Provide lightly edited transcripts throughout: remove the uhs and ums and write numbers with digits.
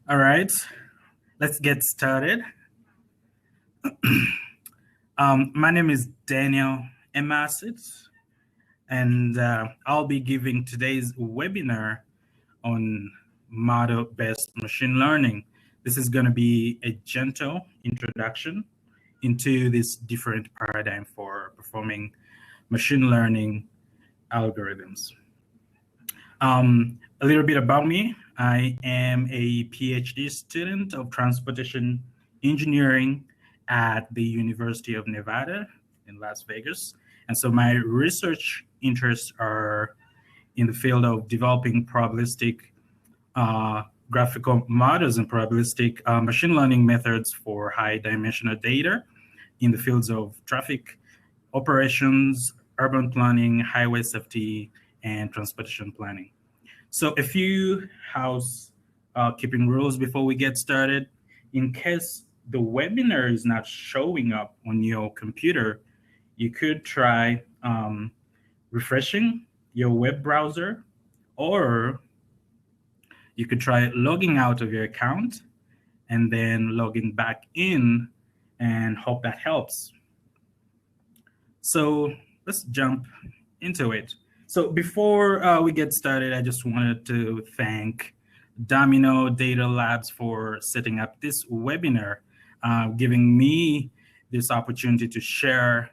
All right, let's get started. My name is Daniel Emaasit, and I'll be giving today's webinar on model-based machine learning. This is going to be a gentle introduction into this different paradigm for performing machine learning algorithms. A little bit about me. I am a PhD student of transportation engineering at the University of Nevada in Las Vegas. And so my research interests are in the field of developing probabilistic graphical models and probabilistic machine learning methods for high dimensional data in the fields of traffic operations, urban planning, highway safety, and transportation planning. So a few housekeeping rules before we get started. In case the webinar is not showing up on your computer, you could try refreshing your web browser, or you could try logging out of your account and then logging back in and hope that helps. So let's jump into it. So before we get started, I just wanted to thank Domino Data Labs for setting up this webinar, giving me this opportunity to share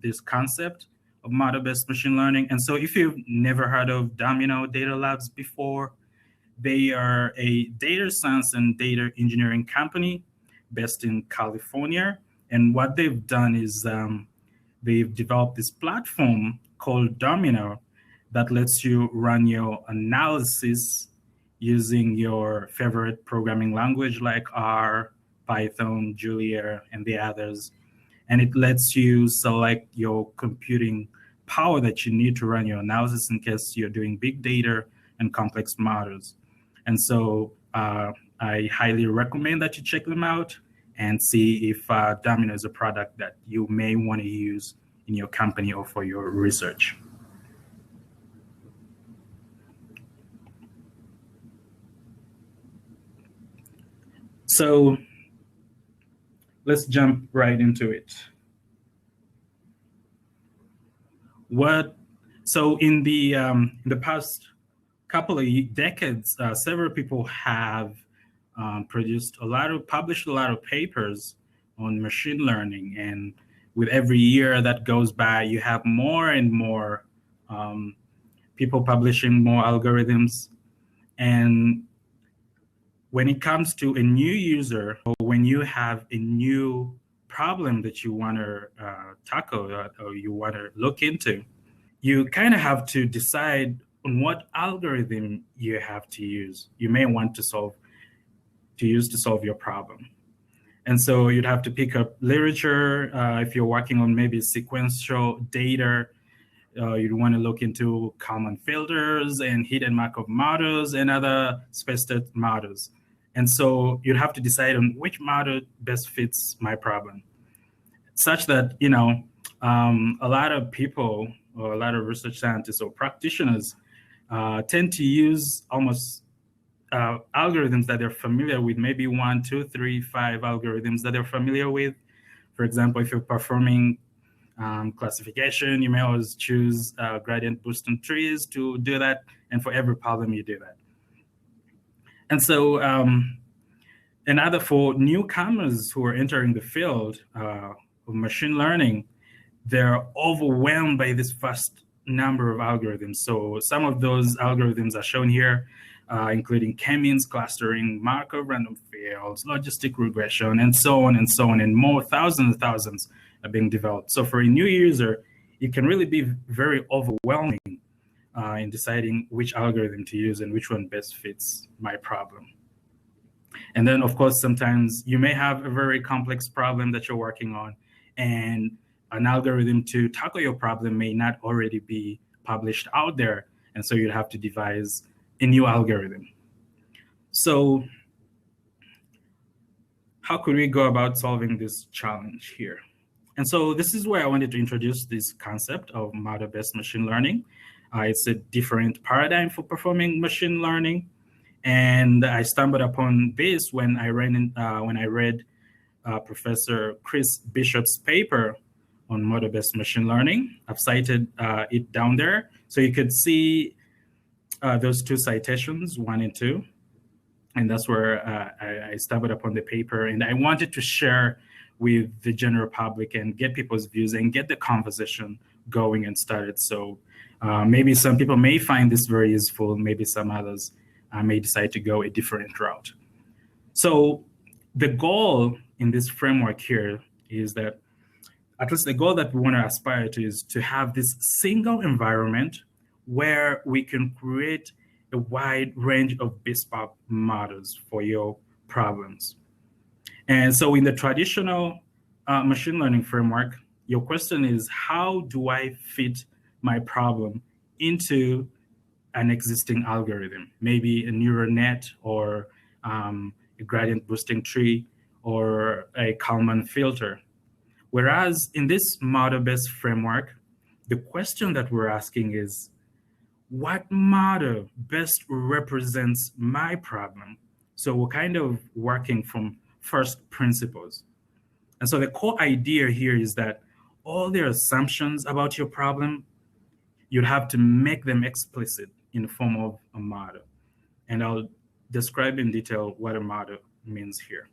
this concept of model-based machine learning. And so if you've never heard of Domino Data Labs before, they are a data science and data engineering company based in California. And what they've done is they've developed this platform called Domino that lets you run your analysis using your favorite programming language like R, Python, Julia, and the others. And it lets you select your computing power that you need to run your analysis in case you're doing big data and complex models. And so I highly recommend that you check them out and see if Domino is a product that you may want to use in your company or for your research. So let's jump right into it. So in the past couple of decades, several people have published a lot of papers on machine learning, and with every year that goes by, you have more and more people publishing more algorithms. And when it comes to a new user, or when you have a new problem that you want to tackle or you want to look into, you kind of have to decide on what algorithm you have to use. You may want to use to solve your problem. And so you'd have to pick up literature. If you're working on maybe sequential data, you'd want to look into Kalman filters and hidden Markov models and other space-state models. And so you'd have to decide on which model best fits my problem, such that, a lot of people or a lot of research scientists or practitioners tend to use almost algorithms that they're familiar with, maybe 1, 2, 3, 5 algorithms that they're familiar with. For example, if you're performing classification, you may always choose gradient boosting trees to do that. And for every problem, you do that. And so another for newcomers who are entering the field of machine learning, they're overwhelmed by this vast number of algorithms. So some of those algorithms are shown here, including k-means clustering, Markov random fields, logistic regression, and so on, and more. Thousands and thousands are being developed. So for a new user, it can really be very overwhelming in deciding which algorithm to use and which one best fits my problem. And then, of course, sometimes you may have a very complex problem that you're working on, and an algorithm to tackle your problem may not already be published out there. And so you'd have to devise a new algorithm. So how could we go about solving this challenge here? And so this is where I wanted to introduce this concept of model-based machine learning. It's a different paradigm for performing machine learning. And I stumbled upon this when I read Professor Chris Bishop's paper on model-based machine learning. I've cited it down there, so you could see those two citations, 1 and 2. And that's where I stumbled upon the paper, and I wanted to share with the general public and get people's views and get the conversation going and started. So maybe some people may find this very useful, maybe some others may decide to go a different route. So the goal in this framework here is that, at least the goal that we want to aspire to, is to have this single environment where we can create a wide range of bespoke models for your problems. And so in the traditional machine learning framework, your question is, how do I fit my problem into an existing algorithm, maybe a neural net or a gradient boosting tree or a Kalman filter? Whereas in this model-based framework, the question that we're asking is, what model best represents my problem? So we're kind of working from first principles. And so the core idea here is that all the assumptions about your problem, you'd have to make them explicit in the form of a model. And I'll describe in detail what a model means here.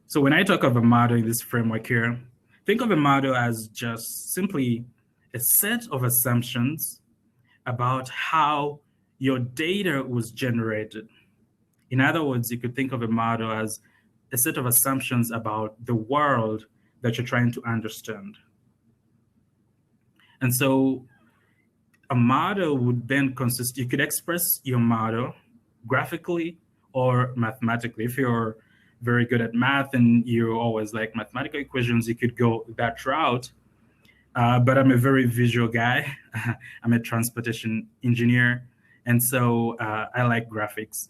So when I talk of a model in this framework here, think of a model as just simply a set of assumptions about how your data was generated. In other words, you could think of a model as a set of assumptions about the world that you're trying to understand. And so a model would then consist, you could express your model graphically or mathematically. If you're very good at math and you always like mathematical equations, you could go that route. But I'm a very visual guy. I'm a transportation engineer. And so I like graphics.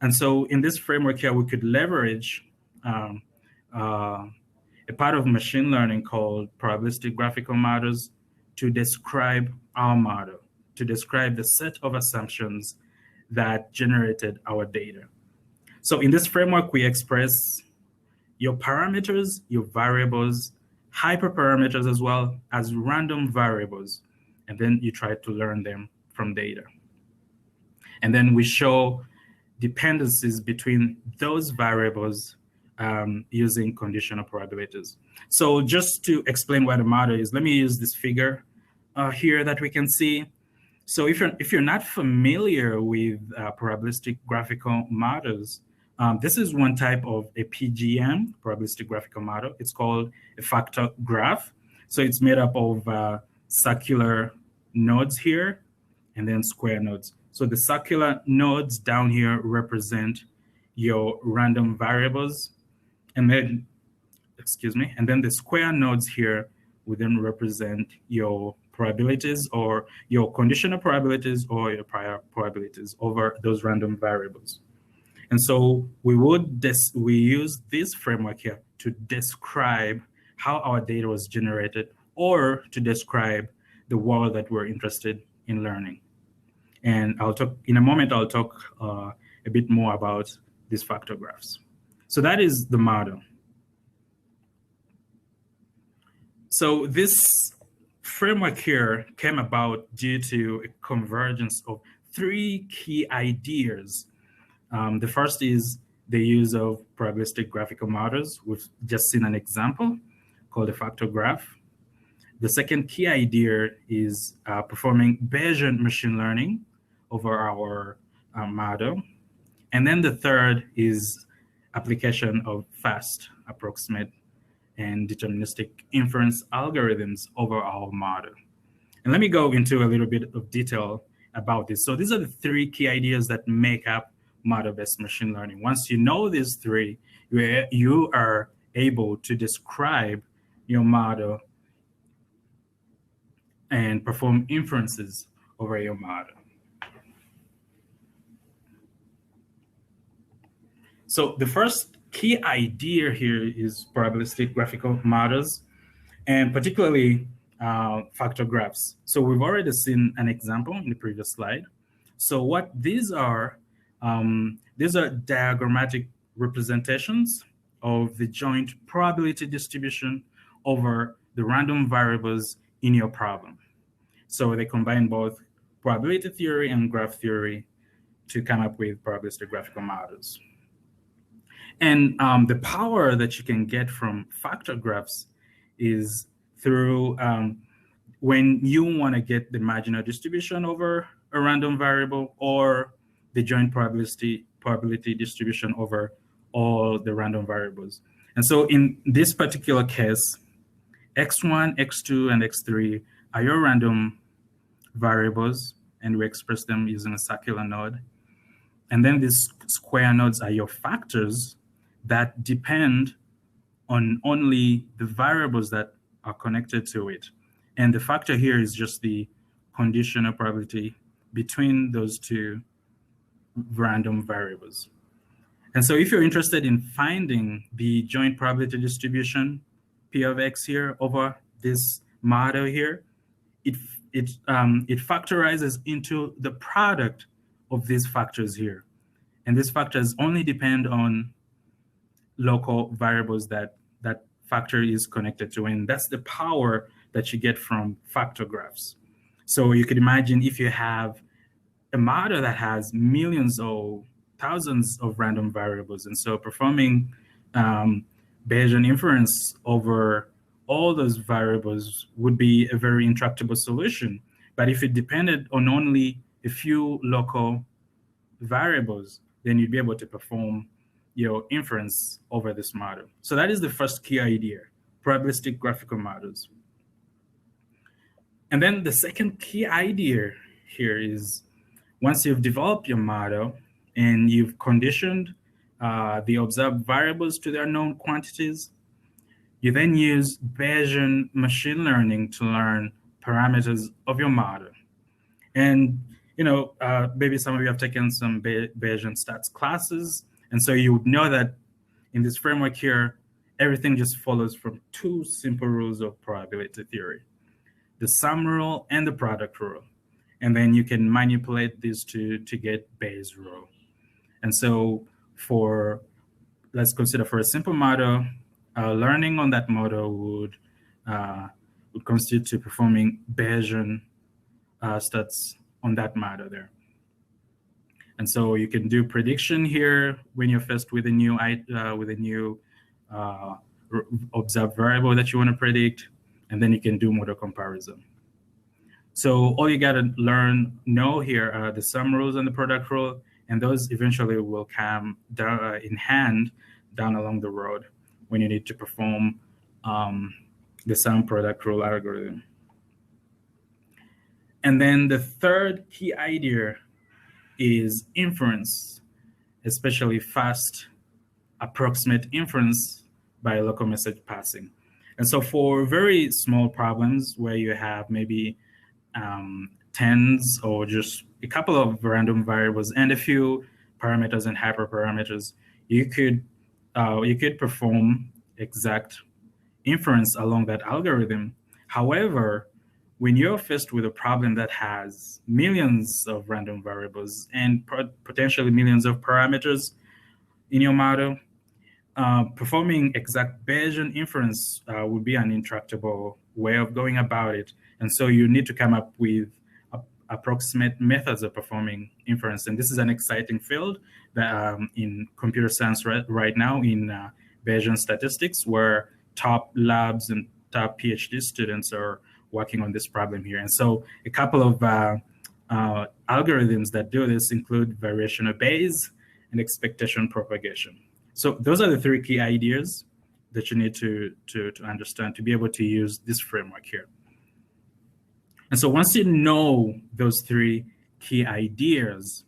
And so in this framework here, we could leverage a part of machine learning called probabilistic graphical models to describe our model, to describe the set of assumptions that generated our data. So in this framework, we express your parameters, your variables, hyperparameters, as well as random variables. And then you try to learn them from data. And then we show dependencies between those variables using conditional probabilities. So just to explain what a model is, let me use this figure here that we can see. So if you're not familiar with probabilistic graphical models, this is one type of a PGM, probabilistic graphical model. It's called a factor graph. So it's made up of circular nodes here and then square nodes. So the circular nodes down here represent your random variables. And then, and then the square nodes here would then represent your probabilities or your conditional probabilities or your prior probabilities over those random variables. And so we use this framework here to describe how our data was generated or to describe the world that we're interested in learning. And in a moment, I'll talk a bit more about these factor graphs. So that is the model. So this framework here came about due to a convergence of 3 key ideas. The first is the use of probabilistic graphical models. We've just seen an example called a factor graph. The second key idea is performing Bayesian machine learning over our model. And then the third is application of fast, approximate, and deterministic inference algorithms over our model. And let me go into a little bit of detail about this. So these are the 3 key ideas that make up model-based machine learning. Once you know these 3, you are able to describe your model and perform inferences over your model. So the first key idea here is probabilistic graphical models, and particularly factor graphs. So we've already seen an example in the previous slide. So what these are diagrammatic representations of the joint probability distribution over the random variables in your problem. So they combine both probability theory and graph theory to come up with probabilistic graphical models. And the power that you can get from factor graphs is through when you want to get the marginal distribution over a random variable or the joint probability distribution over all the random variables. And so in this particular case, x1, x2, and x3 are your random variables, and we express them using a circular node. And then these square nodes are your factors that depend on only the variables that are connected to it. And the factor here is just the conditional probability between those two random variables. And so if you're interested in finding the joint probability distribution, P of X here over this model here, it factorizes into the product of these factors here. And these factors only depend on local variables that that factor is connected to. And that's the power that you get from factor graphs. So you could imagine if you have a model that has millions or thousands of random variables, and so performing Bayesian inference over all those variables would be a very intractable solution. But if it depended on only a few local variables, then you'd be able to perform your inference over this model. So that is the first key idea, probabilistic graphical models. And then the second key idea here is once you've developed your model and you've conditioned the observed variables to their known quantities, you then use Bayesian machine learning to learn parameters of your model. And maybe some of you have taken some Bayesian stats classes, and so you would know that in this framework here, everything just follows from two simple rules of probability theory, the sum rule and the product rule. And then you can manipulate these two to get Bayes' rule. And so let's consider for a simple model, learning on that model would constitute to performing Bayesian stats on that model there. And so you can do prediction here when you're faced with a new observed variable that you want to predict, and then you can do model comparison. So all you got to know here are the sum rules and the product rule, and those eventually will come down in hand down along the road when you need to perform the sum product rule algorithm. And then the third key idea is inference, especially fast approximate inference by local message passing. And so for very small problems where you have maybe tens or just a couple of random variables and a few parameters and hyperparameters, you could perform exact inference along that algorithm. However, when you're faced with a problem that has millions of random variables and potentially millions of parameters in your model, performing exact Bayesian inference would be an intractable way of going about it. And so you need to come up with approximate methods of performing inference. And this is an exciting field that, in computer science right now in Bayesian statistics, where top labs and top PhD students are working on this problem here. And so a couple of algorithms that do this include variational Bayes and expectation propagation. So those are the three key ideas that you need to understand to be able to use this framework here. And so once you know those three key ideas,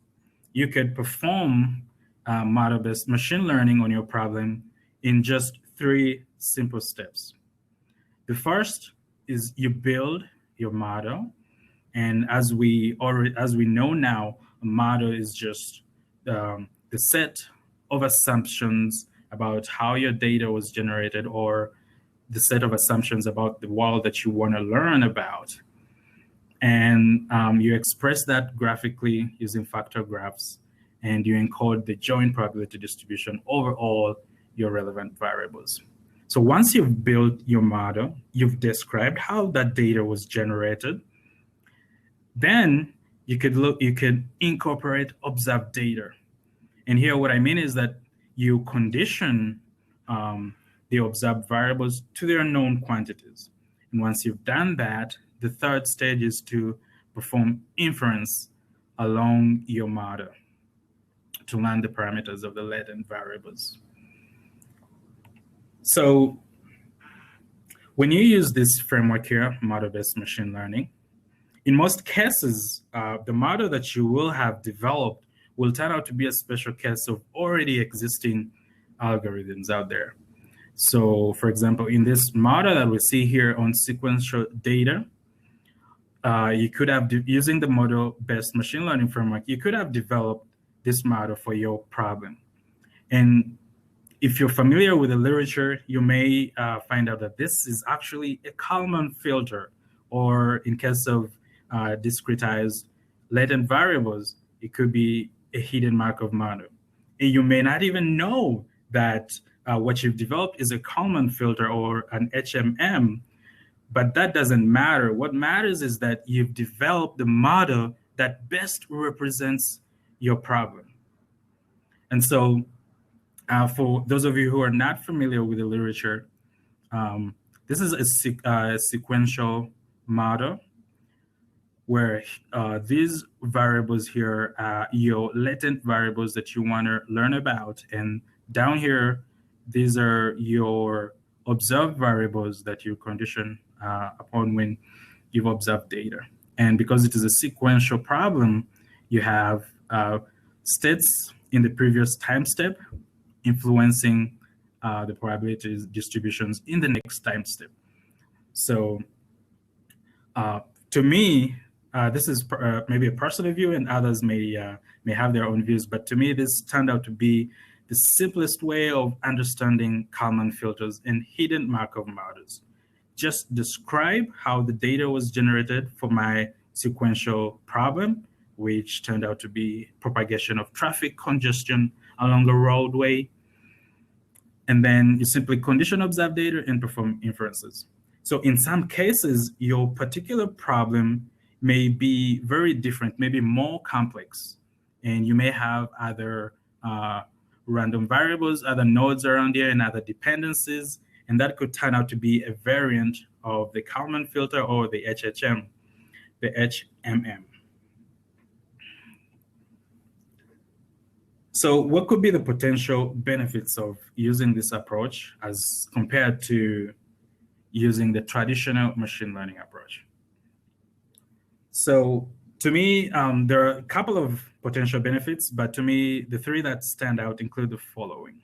you could perform model-based machine learning on your problem in just three simple steps. The first is you build your model, and as we know now, a model is just the set of assumptions about how your data was generated, or the set of assumptions about the world that you want to learn about. And you express that graphically using factor graphs, and you encode the joint probability distribution over all your relevant variables. So once you've built your model, you've described how that data was generated, then you could incorporate observed data. And here what I mean is that you condition the observed variables to their known quantities. And once you've done that, the third stage is to perform inference along your model to learn the parameters of the latent variables. So when you use this framework here, model-based machine learning, in most cases, the model that you will have developed will turn out to be a special case of already existing algorithms out there. So for example, in this model that we see here on sequential data, you could have, using the model-based machine learning framework, you could have developed this model for your problem. And if you're familiar with the literature, you may find out that this is actually a Kalman filter, or in case of discretized latent variables, it could be a hidden Markov model. And you may not even know that what you've developed is a Kalman filter or an HMM, but that doesn't matter. What matters is that you've developed the model that best represents your problem. And so for those of you who are not familiar with the literature, this is a sequential model where these variables here are your latent variables that you want to learn about. And down here, these are your observed variables that you condition upon when you've observed data. And because it is a sequential problem, you have states in the previous time step influencing the probability distributions in the next time step. So to me, this is maybe a personal view, and others may have their own views, but to me, this turned out to be the simplest way of understanding Kalman filters and hidden Markov models. Just describe how the data was generated for my sequential problem, which turned out to be propagation of traffic congestion along a roadway. And then you simply condition observed data and perform inferences. So in some cases, your particular problem may be very different, maybe more complex. And you may have other random variables, other nodes around here, and other dependencies. And that could turn out to be a variant of the Kalman filter or the HMM. So what could be the potential benefits of using this approach as compared to using the traditional machine learning approach? So to me, there are a couple of potential benefits, but to me, the three that stand out include the following.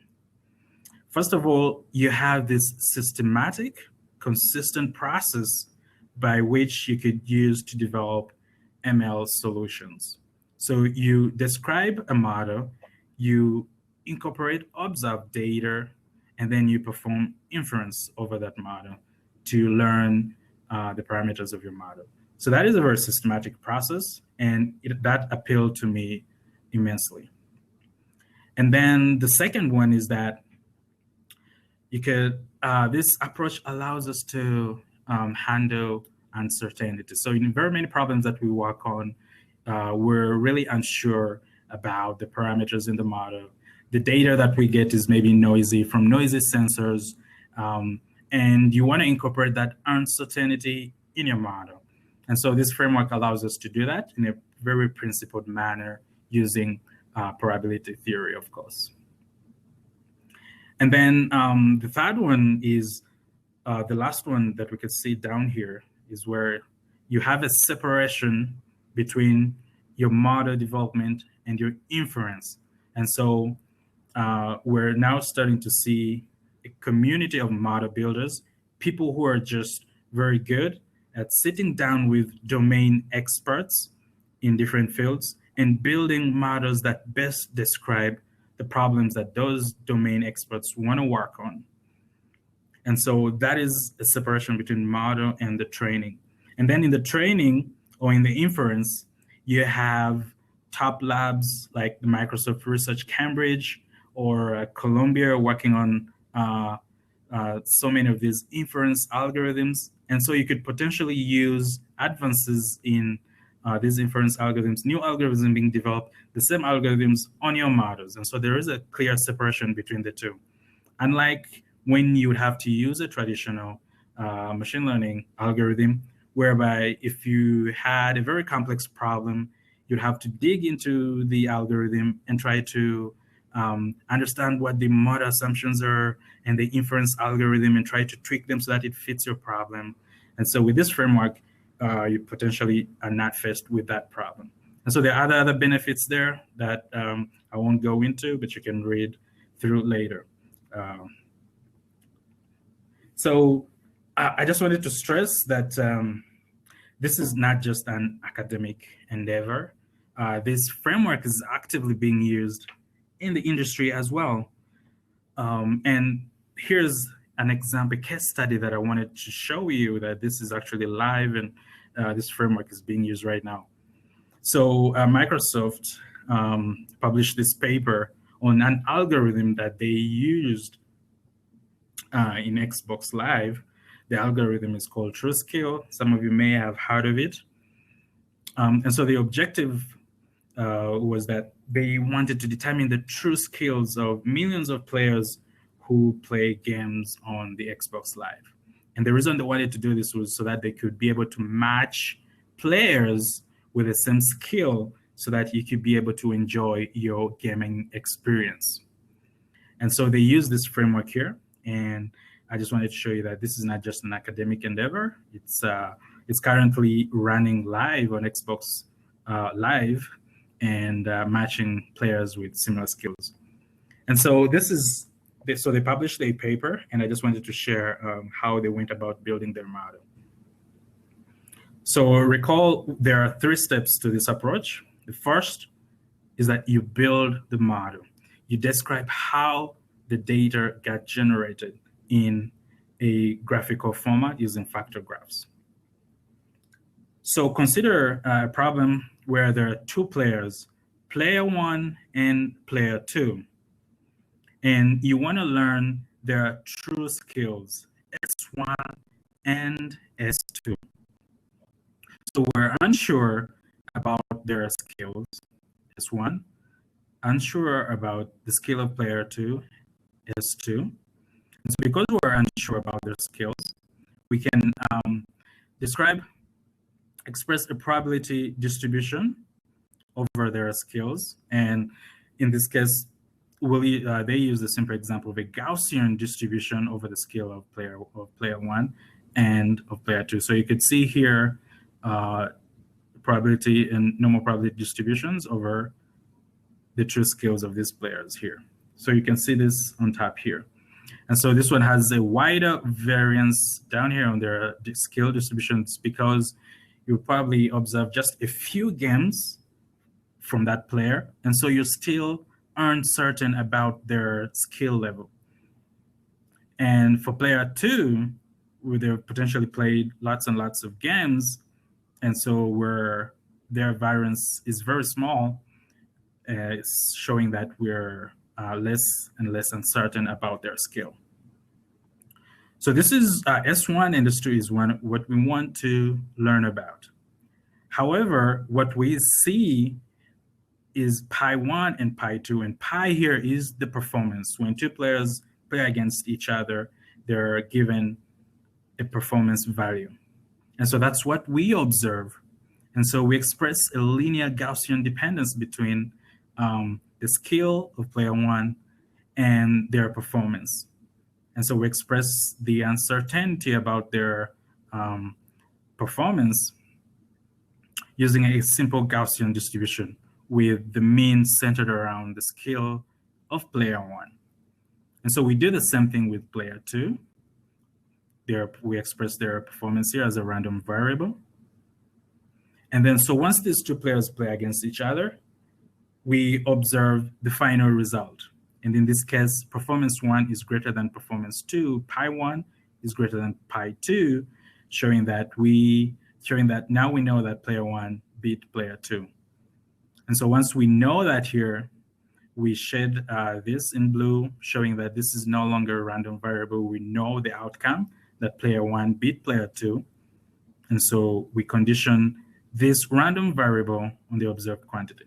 First of all, you have this systematic, consistent process by which you could use to develop ML solutions. So you describe a model, you incorporate observed data, and then you perform inference over that model to learn the parameters of your model. So that is a very systematic process, and that appealed to me immensely. And then the second one is that you could, this approach allows us to handle uncertainty. So in very many problems that we work on, we're really unsure about the parameters in the model. The data that we get is maybe noisy from noisy sensors, and you want to incorporate that uncertainty in your model. And so this framework allows us to do that in a very principled manner using probability theory, of course. And then the third one is, the last one that we could see down here is where you have a separation between your model development and your inference. And so we're now starting to see a community of model builders, people who are just very good at sitting down with domain experts in different fields and building models that best describe the problems that those domain experts want to work on. And so that is a separation between model and the training. And then in the training, Or in the inference, you have top labs like the Microsoft Research Cambridge or Columbia working on so many of these inference algorithms. And so you could potentially use advances in these inference algorithms, new algorithms being developed, the same algorithms on your models. And so there is a clear separation between the two. Unlike when you would have to use a traditional machine learning algorithm, whereby if you had a very complex problem, you'd have to dig into the algorithm and try to understand what the model assumptions are and the inference algorithm and try to tweak them so that it fits your problem. And so with this framework, you potentially are not faced with that problem. And so there are other benefits there that I won't go into, but you can read through later. So I just wanted to stress that this is not just an academic endeavor. This framework is actively being used in the industry as well. And here's an example case study that I wanted to show you that this is actually live and this framework is being used right now. So Microsoft published this paper on an algorithm that they used in Xbox Live. The algorithm is called TrueScale. Some of you may have heard of it. And so the objective was that they wanted to determine the true skills of millions of players who play games on the Xbox Live. And the reason they wanted to do this was so that they could be able to match players with the same skill so that you could be able to enjoy your gaming experience. And so they use this framework here. And I just wanted to show you that this is not just an academic endeavor. It's currently running live on Xbox Live and matching players with similar skills. And so so they published a paper, and I just wanted to share how they went about building their model. So recall there are 3 steps to this approach. The first is that you build the model. You describe how the data got generated in a graphical format using factor graphs. So consider a problem where there are 2 players, player 1 and player 2. And you want to learn their true skills, S1 and S2. So we're unsure about their skills, S1, unsure about the skill of player 2, S2. And so because we're unsure about their skills, we can express a probability distribution over their skills. And in this case, they use the simple example of a Gaussian distribution over the skill of player 1 and of player 2. So you could see here probability and normal probability distributions over the true skills of these players here. So you can see this on top here. And so this one has a wider variance down here on their skill distributions because you probably observe just a few games from that player. And so you still aren't certain about their skill level. And for player 2, where they've potentially played lots and lots of games, and so where their variance is very small, it's showing that we're less and less uncertain about their skill. So this is S1 industry is what we want to learn about. However, what we see is pi 1 and pi 2, and pi here is the performance. When 2 players play against each other, they're given a performance value. And so that's what we observe. And so we express a linear Gaussian dependence between the skill of player 1 and their performance. And so we express the uncertainty about their performance using a simple Gaussian distribution with the mean centered around the skill of player 1. And so we do the same thing with player 2. We express their performance here as a random variable. And then so once these 2 players play against each other, we observe the final result. And in this case, performance 1 is greater than performance 2, pi 1 is greater than pi 2, showing that we showing that now we know that player one beat player two. And so once we know that here, we shed this in blue, showing that this is no longer a random variable. We know the outcome, that player one beat player two. And so we condition this random variable on the observed quantity.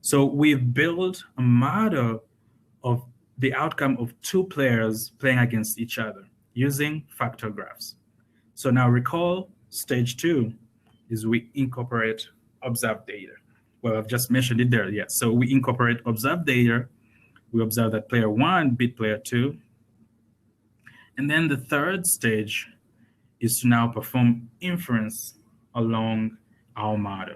So we've built a model of the outcome of two players playing against each other using factor graphs. So now recall stage two is we incorporate observed data. Well, I've just mentioned it there, yes. So we incorporate observed data. We observe that player one beat player two. And then the third stage is to now perform inference along our model.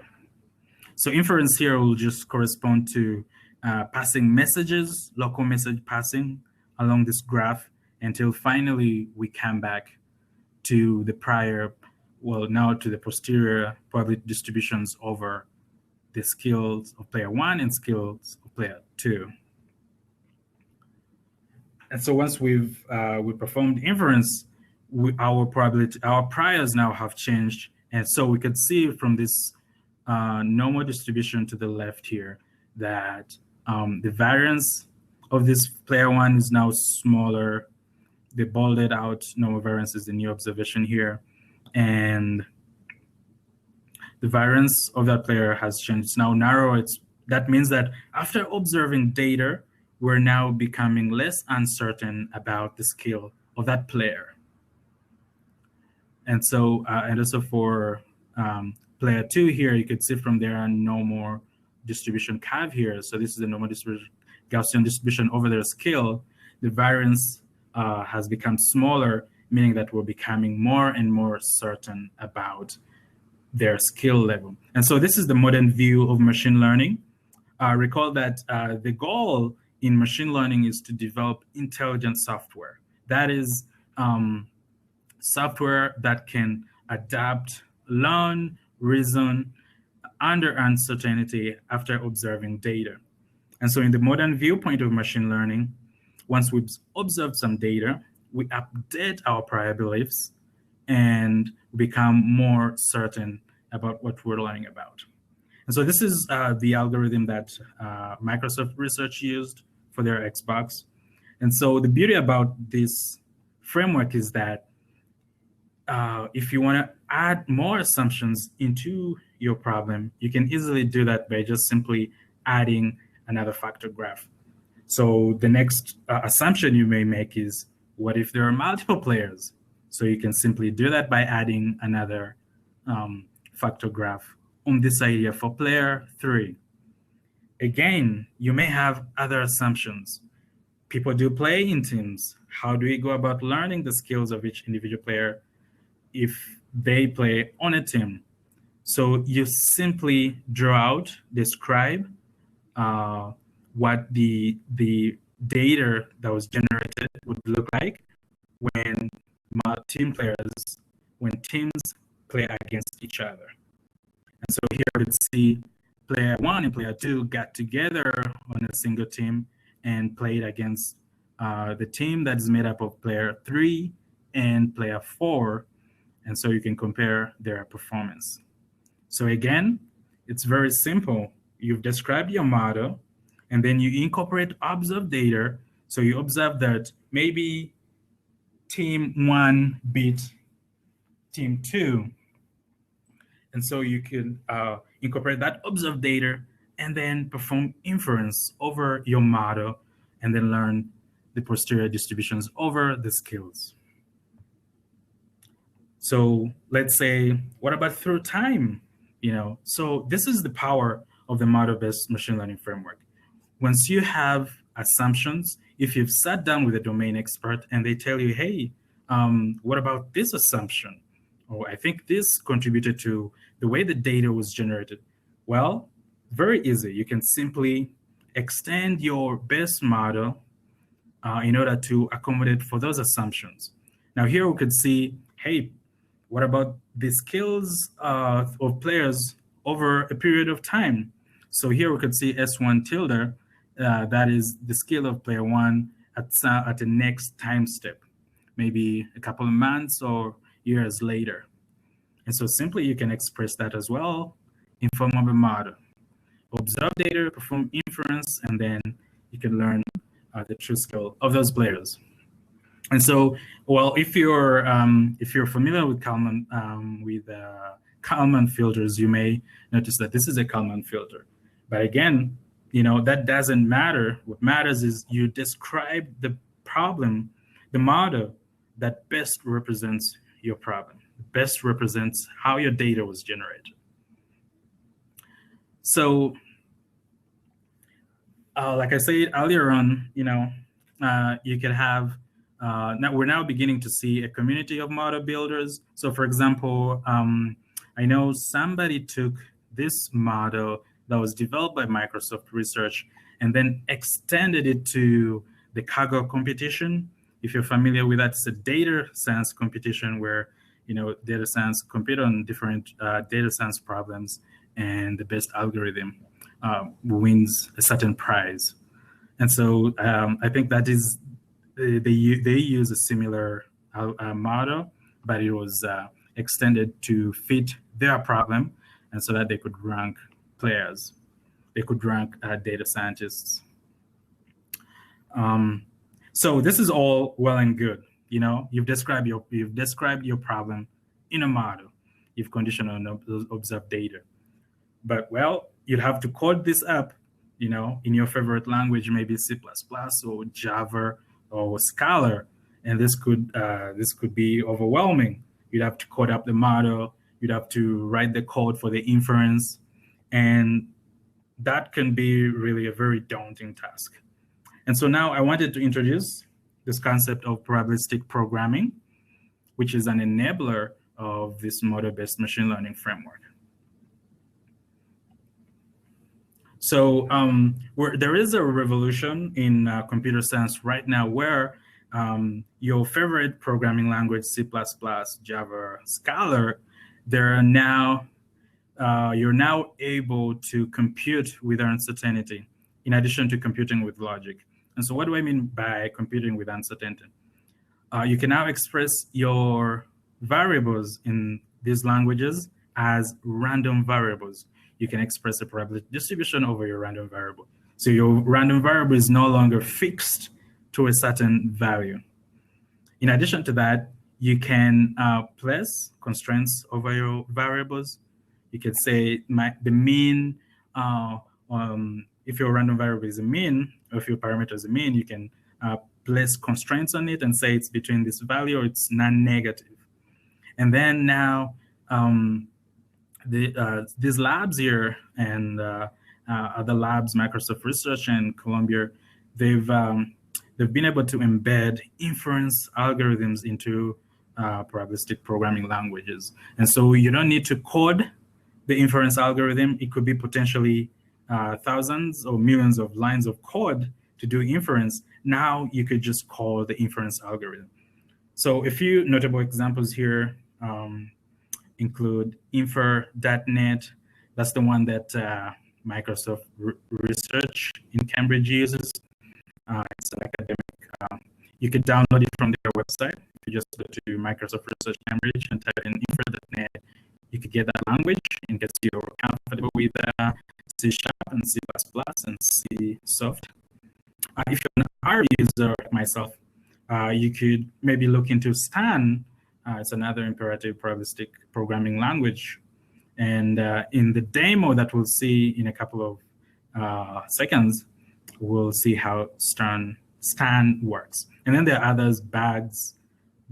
So inference here will just correspond to passing messages, local message passing along this graph until finally we come back to the prior, well, now to the posterior probability distributions over the skills of player one and skills of player two. And so once we performed inference, our priors now have changed. And so we could see from this normal distribution to the left here that the variance of this player one is now smaller. The bolded out normal variance is the new observation here. And the variance of that player has changed. It's now narrow. That means that after observing data, we're now becoming less uncertain about the skill of that player. And so, and also for player two here, you could see from there no more distribution curve here. So this is the normal distribution, Gaussian distribution over their skill. The variance has become smaller, meaning that we're becoming more and more certain about their skill level. And so this is the modern view of machine learning. Recall that the goal in machine learning is to develop intelligent software. That is software that can adapt, learn, reason under uncertainty after observing data. And so in the modern viewpoint of machine learning, once we've observed some data, we update our prior beliefs and become more certain about what we're learning about. And so this is the algorithm that Microsoft Research used for their Xbox. And so the beauty about this framework is that if you want to add more assumptions into your problem, you can easily do that by just simply adding another factor graph. So the next assumption you may make is, what if there are multiple players? So you can simply do that by adding another factor graph on this idea for player three. Again, you may have other assumptions. People do play in teams. How do we go about learning the skills of each individual player if they play on a team? So you simply draw out, describe what the data that was generated would look like when teams play against each other. And so here we see player one and player two got together on a single team and played against the team that is made up of player three and player four. And so you can compare their performance. So again, it's very simple. You've described your model, and then you incorporate observed data. So you observe that maybe team one beat team two. And so you can incorporate that observed data and then perform inference over your model and then learn the posterior distributions over the skills. So let's say, what about through time? So this is the power of the model-based machine learning framework. Once you have assumptions, if you've sat down with a domain expert and they tell you, hey, what about this assumption? Or I think this contributed to the way the data was generated. Well, very easy. You can simply extend your best model in order to accommodate for those assumptions. Now here we could see, hey, what about the skills of players over a period of time? So here we could see S1 tilde, that is the skill of player one at the next time step, maybe a couple of months or years later. And so simply you can express that as well in form of a model. Observe data, perform inference, and then you can learn the true skill of those players. And so, well, if you're familiar with Kalman filters, you may notice that this is a Kalman filter. But again, that doesn't matter. What matters is you describe the problem, the model that best represents your problem, best represents how your data was generated. So, like I said earlier on, you could have, now we're now beginning to see a community of model builders. So for example, I know somebody took this model that was developed by Microsoft Research and then extended it to the Kaggle competition. If you're familiar with that, it's a data science competition where, data science compete on different data science problems, and the best algorithm wins a certain prize. And so I think that is, they use a similar model, but it was extended to fit their problem, and so that they could rank players. They could rank data scientists. So this is all well and good. You've described your problem in a model. You've conditioned on observed data. But well, you'd have to code this up, in your favorite language, maybe C++ or Java or Scala, and this could be overwhelming. You'd have to code up the model. You'd have to write the code for the inference, and that can be really a very daunting task. And so now I wanted to introduce this concept of probabilistic programming, which is an enabler of this model-based machine learning framework. So there is a revolution in computer science right now where your favorite programming language, C++, Java, Scala, you're now able to compute with uncertainty in addition to computing with logic. And so what do I mean by computing with uncertainty? You can now express your variables in these languages as random variables. You can express a probability distribution over your random variable. So your random variable is no longer fixed to a certain value. In addition to that, you can place constraints over your variables. You can say the mean, if your random variable is a mean, or if your parameter is a mean, you can place constraints on it and say it's between this value or it's non-negative. And then now, these labs here and other labs, Microsoft Research and Columbia, they've been able to embed inference algorithms into probabilistic programming languages. And so you don't need to code the inference algorithm. It could be potentially thousands or millions of lines of code to do inference. Now you could just call the inference algorithm. So a few notable examples here include infer.net. That's the one that Microsoft Research in Cambridge uses. It's an academic. You can download it from their website. If you just go to Microsoft Research Cambridge and type in infer.net, you could get that language and get you're comfortable with C# and C++ and C soft. If you're an R user like myself, you could maybe look into Stan. It's another imperative probabilistic programming language. And in the demo that we'll see in a couple of seconds, we'll see how Stan works. And then there are others, Bags,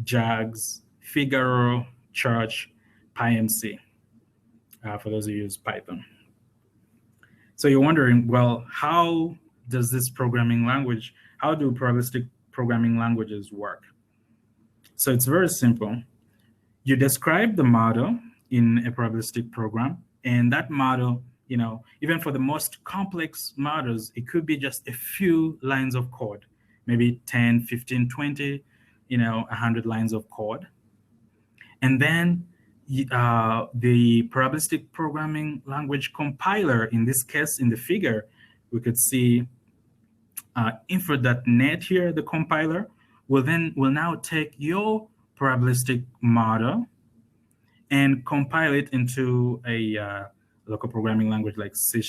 Jags, Figaro, Church, PyMC, for those who use Python. So you're wondering, well, how does this programming language, how do probabilistic programming languages work? So it's very simple. You describe the model in a probabilistic program, and that model, even for the most complex models, it could be just a few lines of code, maybe 10, 15, 20, 100 lines of code. And then the probabilistic programming language compiler, in this case, in the figure, we could see infer.net here, the compiler, will now take your probabilistic model and compile it into a local programming language like C#.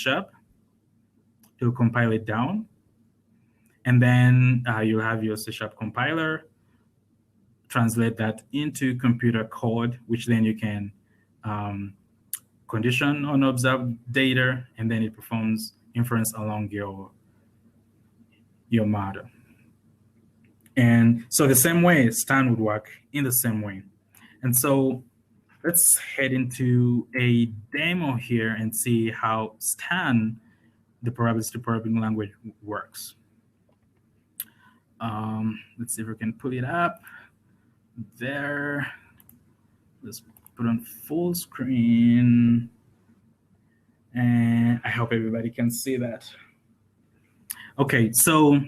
It'll compile it down. And then you'll have your C# compiler, translate that into computer code, which then you can condition on observed data, and then it performs inference along your model. And so the same way, Stan would work in the same way. And so let's head into a demo here and see how Stan, the probabilistic programming language, works. Let's see if we can pull it up there. Let's put on full screen. And I hope everybody can see that. Okay, so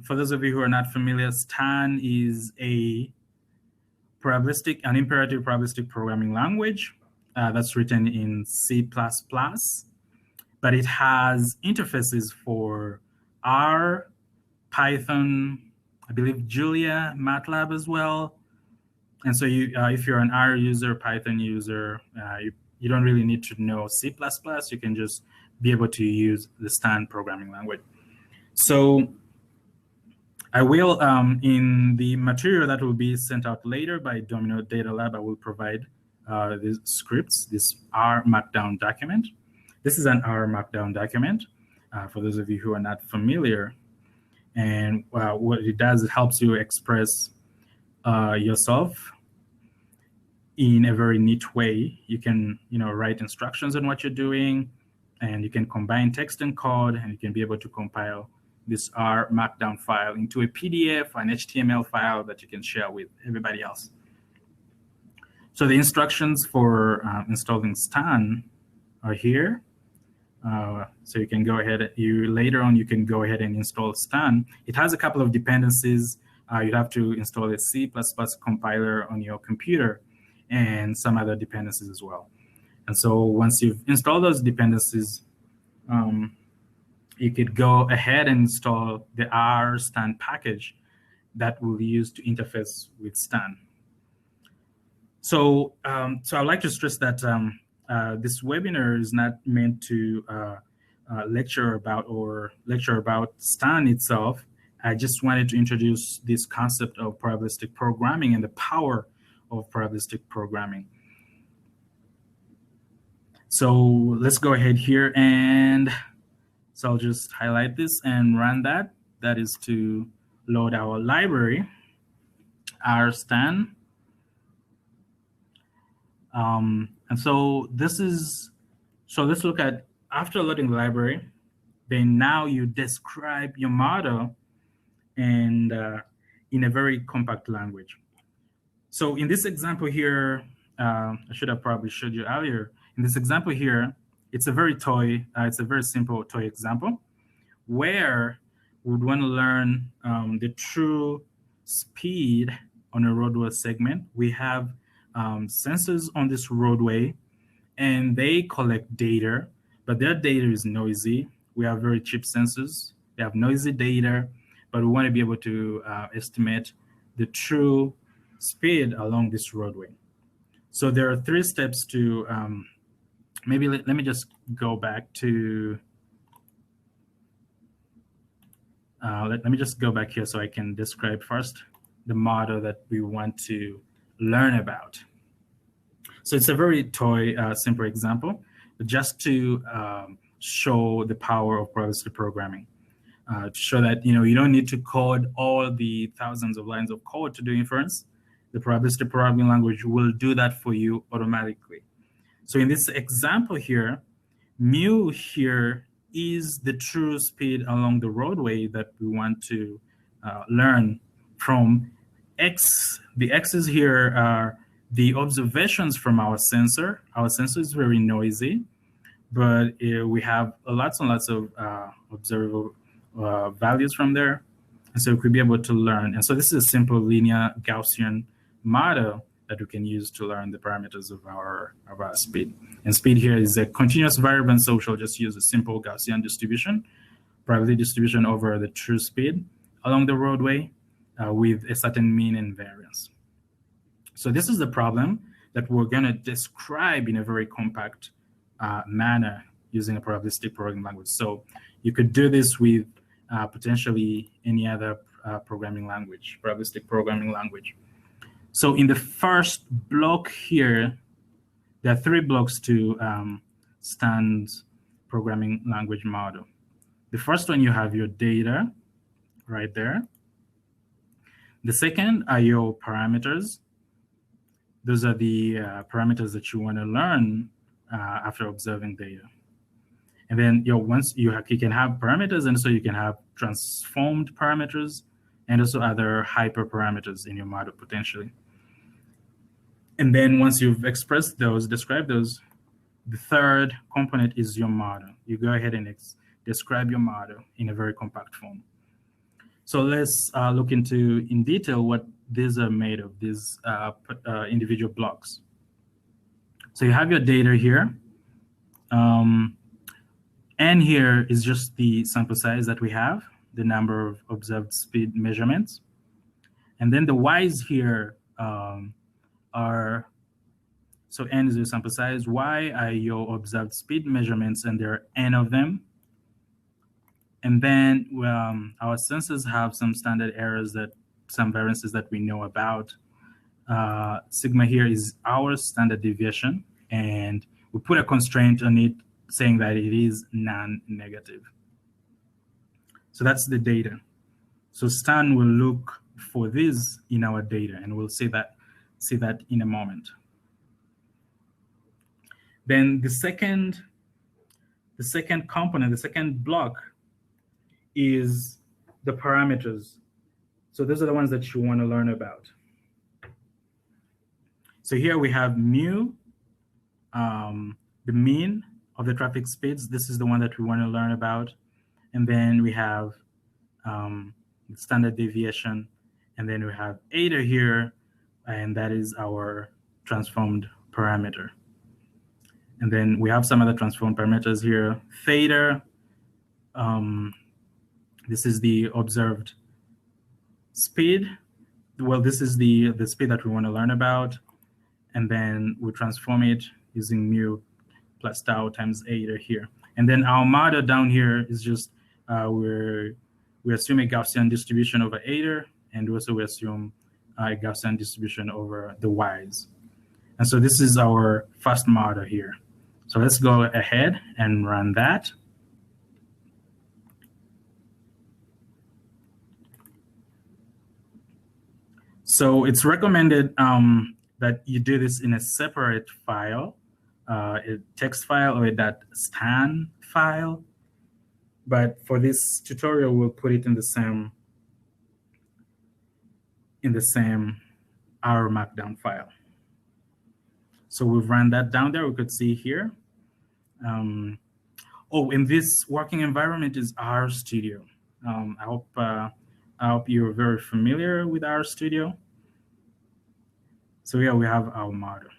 for those of you who are not familiar, Stan is an imperative probabilistic programming language that's written in C++, but it has interfaces for R, Python, I believe Julia, MATLAB as well. And so if you're an R user, Python user, you don't really need to know C++. You can just be able to use the Stan programming language. So I will, in the material that will be sent out later by Domino Data Lab, I will provide these scripts, this R Markdown document. This is an R Markdown document, for those of you who are not familiar. And what it does, it helps you express yourself in a very neat way. You can, write instructions on what you're doing, and you can combine text and code, and you can be able to compile this R Markdown file into a PDF or an HTML file that you can share with everybody else. So the instructions for installing Stan are here. So you can go ahead, later on you can go ahead and install Stan. It has a couple of dependencies. You have to install a C++ compiler on your computer and some other dependencies as well. And so once you've installed those dependencies, you could go ahead and install the R Stan package that we'll use to interface with Stan. So, I'd like to stress that this webinar is not meant to lecture about Stan itself. I just wanted to introduce this concept of probabilistic programming and the power of probabilistic programming. So let's go ahead here, and so I'll just highlight this and run that. That is to load our library, RStan. And so let's look at, after loading the library, then now you describe your model and in a very compact language. So in this example here, I should have probably showed you earlier. In this example here, it's a very simple toy example where we would want to learn the true speed on a roadway segment. We have sensors on this roadway, and they collect data, but their data is noisy. We have very cheap sensors. They have noisy data, but we want to be able to estimate the true speed along this roadway. So there are 3 steps to, maybe let me just go back to, let me just go back here so I can describe first the model that we want to learn about. So it's a very simple example, but just to show the power of probabilistic programming, to show that you don't need to code all the thousands of lines of code to do inference. The probabilistic programming language will do that for you automatically. So in this example here, mu here is the true speed along the roadway that we want to learn from. X, the X's here are the observations from our sensor. Our sensor is very noisy, but we have lots and lots of observable values from there. And so we could be able to learn. And so this is a simple linear Gaussian model that we can use to learn the parameters of our speed. And speed here is a continuous variable, and so we'll just use a simple Gaussian distribution, probability distribution over the true speed along the roadway with a certain mean and variance. So this is the problem that we're going to describe in a very compact manner using a probabilistic programming language. So you could do this with potentially any other programming language, probabilistic programming language. So in the first block here, there are 3 blocks to Stan's programming language model. The first one, you have your data right there. The second are your parameters. Those are the parameters that you want to learn after observing data. And then once you can have parameters, and so you can have transformed parameters and also other hyperparameters in your model potentially. And then once you've expressed those, described those, the third component is your model. You go ahead and describe your model in a very compact form. So let's look into in detail what these are made of, these individual blocks. So you have your data here. N here is just the sample size that we have, the number of observed speed measurements. And then the Y's here are, so N is your sample size, Y are your observed speed measurements, and there are N of them. And then our sensors have some standard errors, some variances that we know about. Sigma here is our standard deviation, and we put a constraint on it saying that it is non-negative. So that's the data. So Stan will look for this in our data, and we'll see that in a moment. Then the second component, the second block, is the parameters. So those are the ones that you want to learn about. So here we have mu, the mean of the traffic speeds. This is the one that we want to learn about. And then we have standard deviation. And then we have eta here, and that is our transformed parameter. And then we have some other transformed parameters here. Theta, this is the observed speed. Well, this is the speed that we want to learn about. And then we transform it using mu plus tau times eta here. And then our model down here is just, we assume a Gaussian distribution over eta, and also we assume a Gaussian distribution over the Y's. And so this is our first model here. So let's go ahead and run that. So it's recommended that you do this in a separate file, a text file or a .stan file. But for this tutorial, we'll put it in the same R Markdown file. So we've run that down there. We could see here. And this working environment is RStudio. I hope you're very familiar with RStudio. So here we have our model.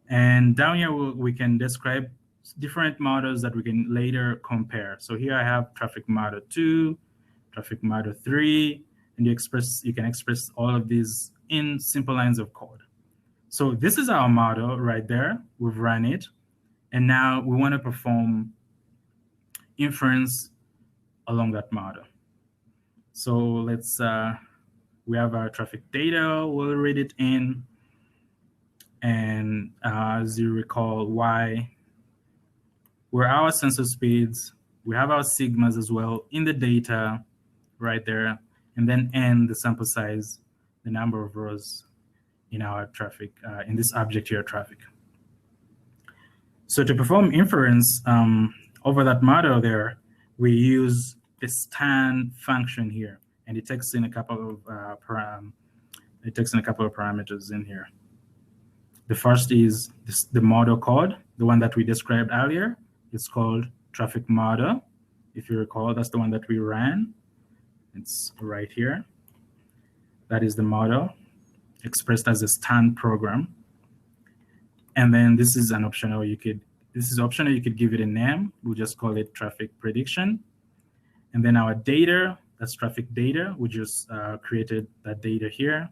And down here, we can describe different models that we can later compare. So here I have traffic model 2, traffic model 3, and you can express all of these in simple lines of code. So this is our model right there. We've run it. And now we want to perform inference along that model. So let's, we have our traffic data, we'll read it in. And as you recall, Y were our sensor speeds. We have our sigmas as well in the data right there. And then N, the sample size, the number of rows in our traffic, in this object here, traffic. So to perform inference over that model there, we use the stan function here, and it takes in a couple of parameters in here. The first is the model code, the one that we described earlier. It's called traffic model. If you recall, that's the one that we ran. It's right here. That is the model expressed as a stan program. And then this is an optional. This is optional. You could give it a name. We'll just call it traffic prediction. And then our data, that's traffic data. We just created that data here.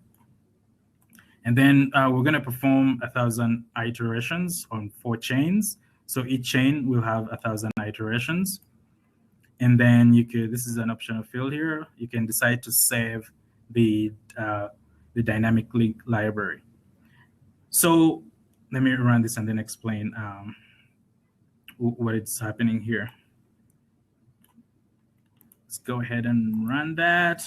And then we're going to perform 1,000 iterations on 4 chains. So each chain will have 1,000 iterations. And then you could, this is an optional field here, you can decide to save the dynamic link library. So let me run this and then explain what is happening here. Let's go ahead and run that.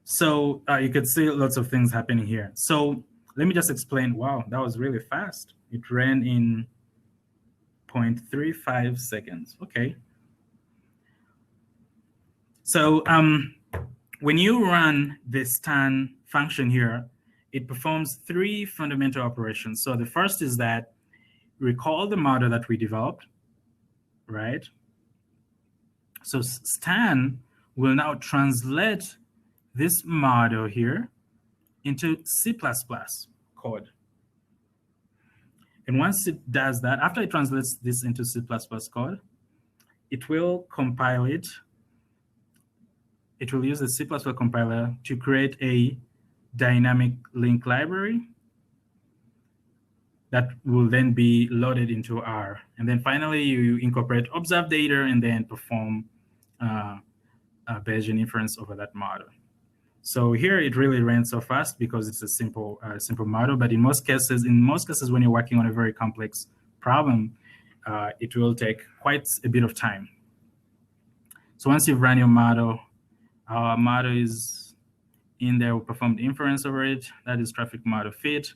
So you could see lots of things happening here. So let me just explain. Wow, that was really fast. It ran in 0.35 seconds. Okay. So when you run the scan function here, it performs 3 fundamental operations. So the first is that recall the model that we developed, right? So scan will now translate this model here into C++ code. And once it does that, after it translates this into C++ code, it will compile it. It will use the C++ compiler to create a dynamic link library that will then be loaded into R. And then finally, you incorporate observed data and then perform Bayesian inference over that model. So here it really ran so fast because it's a simple model. But in most cases, when you're working on a very complex problem, it will take quite a bit of time. So once you've run your model, our model is in there. We performed inference over it. That is traffic model fit.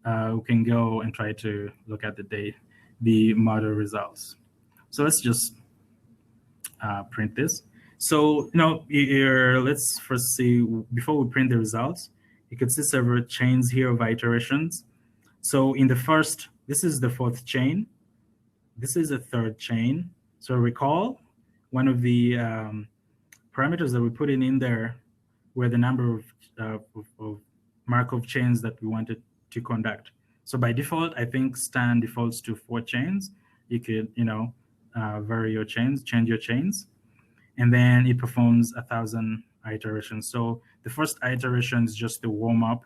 We can go and try to look at the model results. So let's just print this. So let's first see, before we print the results, you can see several chains here of iterations. So in the first, this is the 4th chain. This is the 3rd chain. So recall one of the parameters that we put in there were the number of Markov chains that we wanted to conduct. So by default, I think scan defaults to 4 chains. You could, vary your chains, change your chains, and then it performs 1,000 iterations. So the first iteration is just the warm up.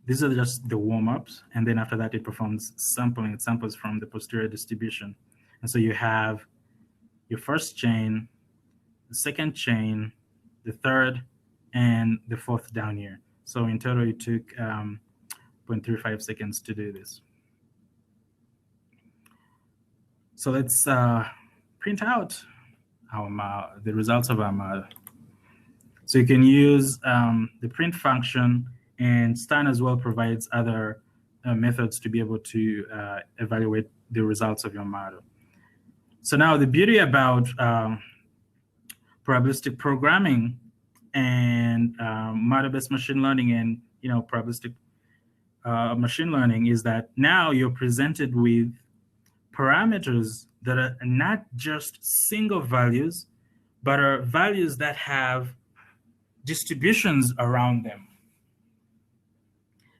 These are just the warm-ups, and then after that, it performs sampling. It samples from the posterior distribution. And so you have your first chain, the second chain, the 3rd, and the 4th down here. So in total, it took 0.35 seconds to do this. So let's print out the results of our model. So you can use the print function, and scan as well provides other methods to be able to evaluate the results of your model. So now the beauty about probabilistic programming and model-based machine learning and probabilistic machine learning is that now you're presented with parameters that are not just single values, but are values that have distributions around them.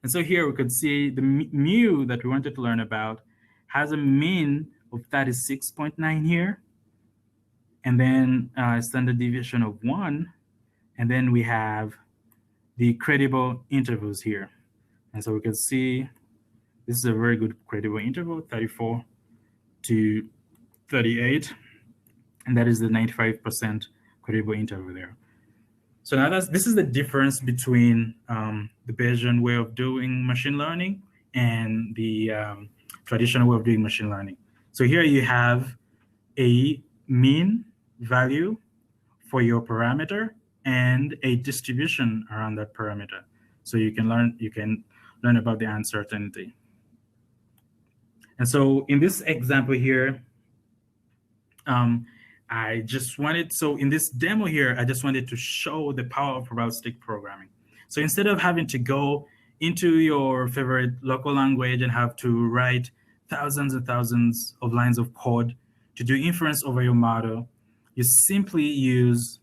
And so here we could see the mu that we wanted to learn about has a mean of 36.9 here, and then a standard deviation of 1, and then we have the credible intervals here. And so we can see this is a very good credible interval, 34 to 38, and that is the 95% credible interval there. So now this is the difference between the Bayesian way of doing machine learning and the traditional way of doing machine learning. So here you have a mean value for your parameter and a distribution around that parameter. So you can learn about the uncertainty. And so in this example here, in this demo here, I just wanted to show the power of probabilistic programming. So instead of having to go into your favorite local language and have to write thousands and thousands of lines of code to do inference over your model, you simply use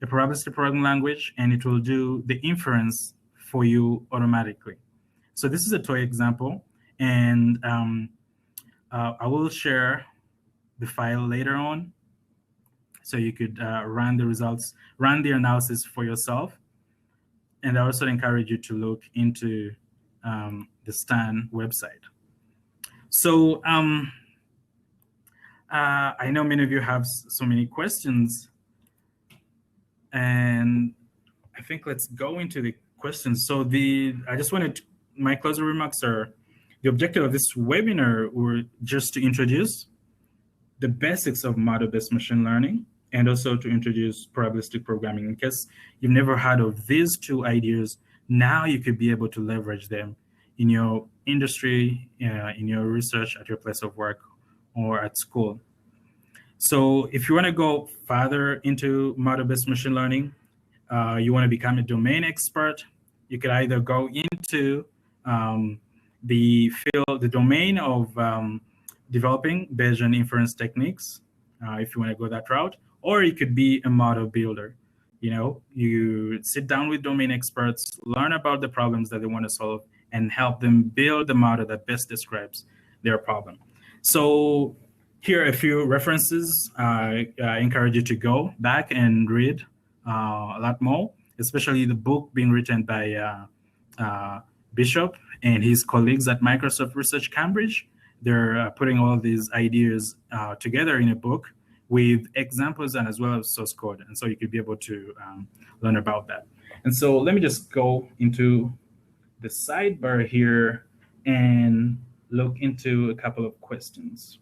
a probabilistic programming language and it will do the inference for you automatically. So this is a toy example, and I will share the file later on So you could run the results, run the analysis for yourself. And I also encourage you to look into the STAN website. So I know many of you have so many questions, and I think let's go into the questions. So I just wanted my closing remarks are the objective of this webinar were just to introduce the basics of model-based machine learning and also to introduce probabilistic programming. In case you've never heard of these two ideas, now you could be able to leverage them in your industry, in your research, at your place of work, or at school. So if you want to go further into model-based machine learning, you want to become a domain expert, you could either go into the field, the domain of developing Bayesian inference techniques, if you want to go that route, or you could be a model builder. You know, you sit down with domain experts, learn about the problems that they want to solve, and help them build the model that best describes their problem. So here are a few references. I encourage you to go back and read a lot more, especially the book being written by Bishop and his colleagues at Microsoft Research Cambridge. They're putting all these ideas together in a book with examples and as well as source code. And so you could be able to learn about that. And so let me just go into the sidebar here and look into a couple of questions.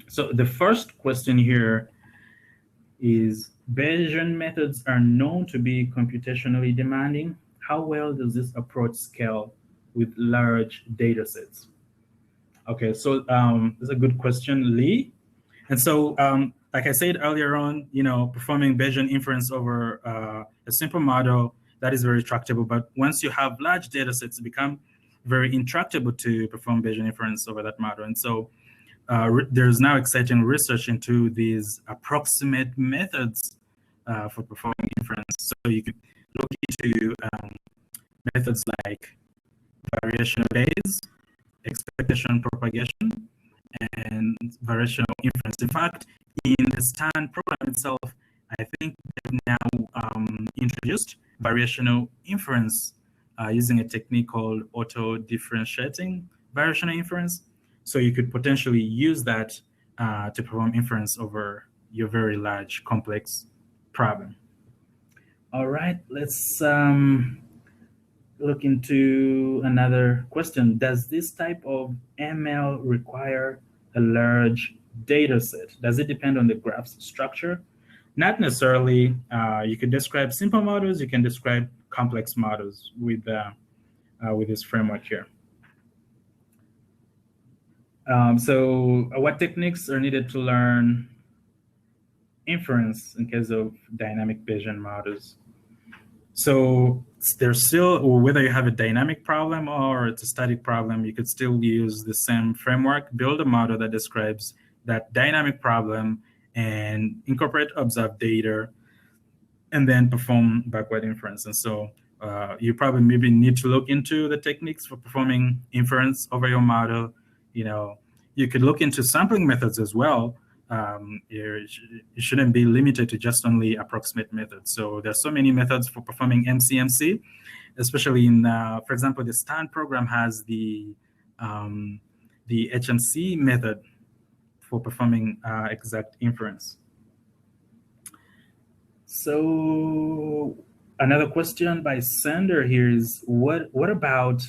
So the first question here is, Bayesian methods are known to be computationally demanding. How well does this approach scale with large data sets? Okay, so that's a good question, Lee. And so, like I said earlier on, you know, performing Bayesian inference over a simple model, that is very tractable. But once you have large data sets, it becomes very intractable to perform Bayesian inference over that model. And so there's now exciting research into these approximate methods for performing inference. So you could look into methods like variational Bayes, expectation propagation, and variational inference. In fact, in the STAN program itself, I think they've now introduced variational inference using a technique called auto-differentiating variational inference. So you could potentially use that to perform inference over your very large, complex problem. All right, let's look into another question. Does this type of ML require a large data set? Does it depend on the graph's structure? Not necessarily. You can describe simple models, you can describe complex models with this framework here. So what techniques are needed to learn inference in case of dynamic Bayesian models? So there's still, whether you have a dynamic problem or it's a static problem, you could still use the same framework, build a model that describes that dynamic problem and incorporate observed data, and then perform backward inference. And so you probably maybe need to look into the techniques for performing inference over your model. You know, you could look into sampling methods as well. It shouldn't be limited to just only approximate methods. So there's so many methods for performing MCMC, especially in, for example, the STAN program has the HMC method for performing exact inference. So another question by Sander here is, what about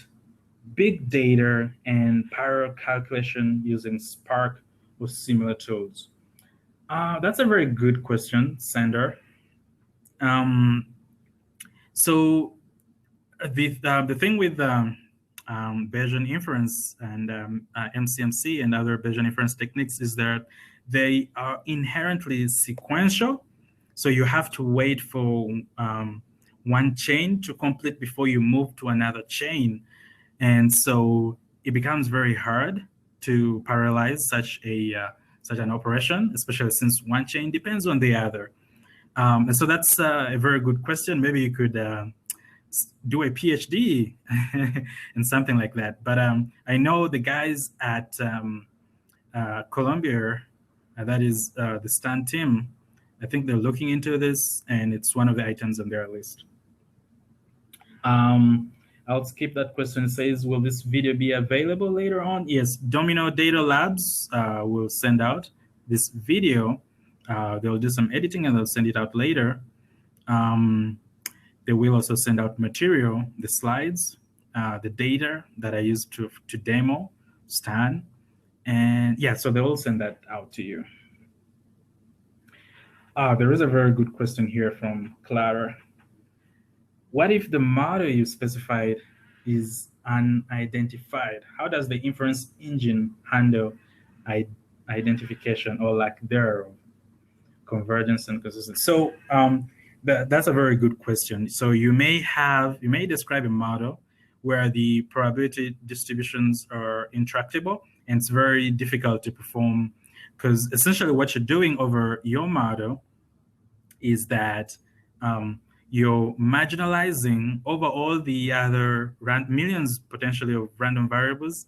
big data and parallel calculation using Spark or similar tools? That's a very good question, Sander. So the thing with Bayesian inference and MCMC and other Bayesian inference techniques is that they are inherently sequential. So you have to wait for one chain to complete before you move to another chain. And so it becomes very hard to parallelize such an operation, especially since one chain depends on the other. And so that's a very good question. Maybe you could do a PhD in something like that. But I know the guys at Columbia, that is the Stan team, I think they're looking into this, and it's one of the items on their list. I'll skip that question. It says, will this video be available later on? Yes, Domino Data Labs will send out this video. They'll do some editing and they'll send it out later. They will also send out material, the slides, the data that I used to demo Stan. And yeah, so they will send that out to you. There is a very good question here from Clara. What if the model you specified is unidentified? How does the inference engine handle identification or lack thereof, convergence and consistency? So that's a very good question. So you may describe a model where the probability distributions are intractable, and it's very difficult to perform, because essentially what you're doing over your model is that you're marginalizing over all the other millions potentially of random variables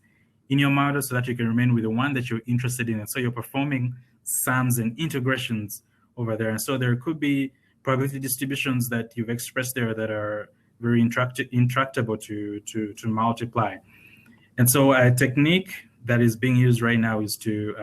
in your model so that you can remain with the one that you're interested in. And so you're performing sums and integrations over there. And so there could be probability distributions that you've expressed there that are very intractable to multiply. And so a technique that is being used right now is to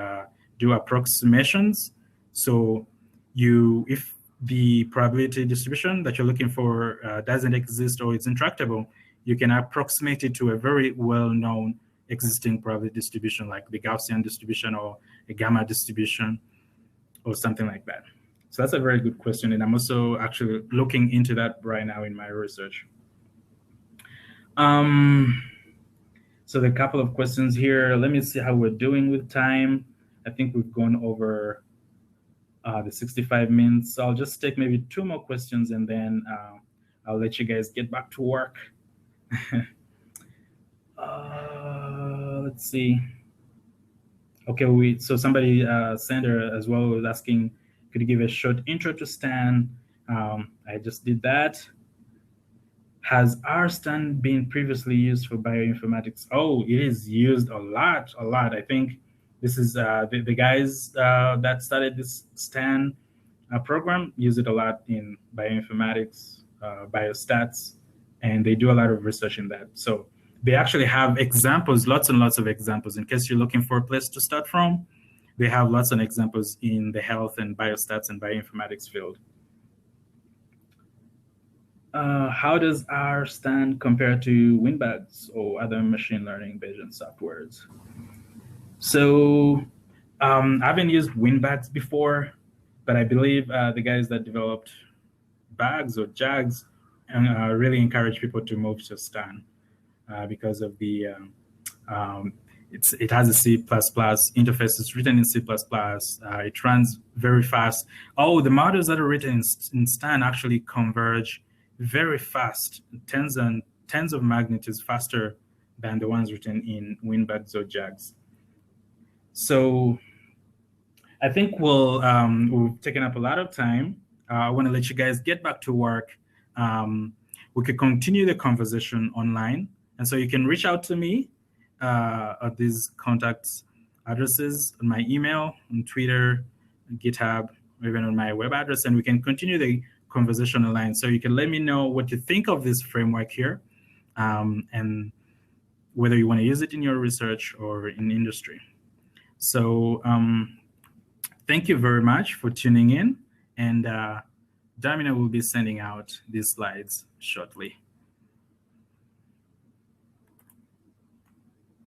do approximations. So if the probability distribution that you're looking for doesn't exist or it's intractable, you can approximate it to a very well-known existing probability distribution, like the Gaussian distribution or a gamma distribution or something like that. So that's a very good question, and I'm also actually looking into that right now in my research. So there are a couple of questions here. Let me see how we're doing with time. I think we've gone over the 65 minutes. So I'll just take maybe 2 more questions, and then I'll let you guys get back to work. Let's see. Okay, so somebody, Sander as well, was asking, could you give a short intro to Stan? I just did that. Has our Stan been previously used for bioinformatics? Oh, it is used a lot. I think this is the guys that started this Stan program use it a lot in bioinformatics, biostats, and they do a lot of research in that. So they actually have examples, lots and lots of examples. In case you're looking for a place to start from, they have lots of examples in the health and biostats and bioinformatics field. How does R Stan compare to WinBags or other machine learning Bayesian softwares? So I haven't used WinBags before, but I believe the guys that developed Bags or JAGs really encourage people to move to Stan because of the it has a C++ interface. It's written in C++. It runs very fast. Oh, the models that are written in Stan actually converge very fast, tens of magnitudes faster than the ones written in WinBags or JAGs. So I think we've taken up a lot of time. I want to let you guys get back to work. We could continue the conversation online. And so you can reach out to me at these contact addresses on my email, on Twitter, GitHub, or even on my web address, and we can continue the conversation online. So you can let me know what you think of this framework here, and whether you want to use it in your research or in industry. So thank you very much for tuning in, and Domino will be sending out these slides shortly.